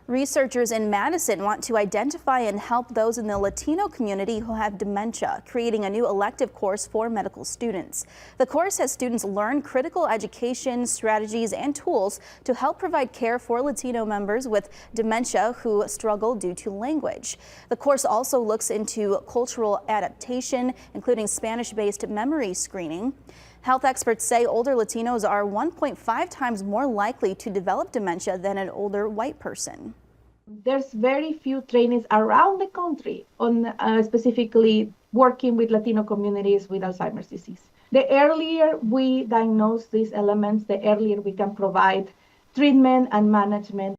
Researchers in Madison want to identify and help those in the Latino community who have dementia, creating a new elective course for medical students. The course has students learn critical education, strategies, and tools to help provide care for Latino members with dementia who struggle due to language. The course also looks into cultural adaptation, including Spanish-based memory screening. Health experts say older Latinos are 1.5 times more likely to develop dementia than an older white person. There's very few trainings around the country on specifically working with Latino communities with Alzheimer's disease. The earlier we diagnose these elements, the earlier we can provide treatment and management.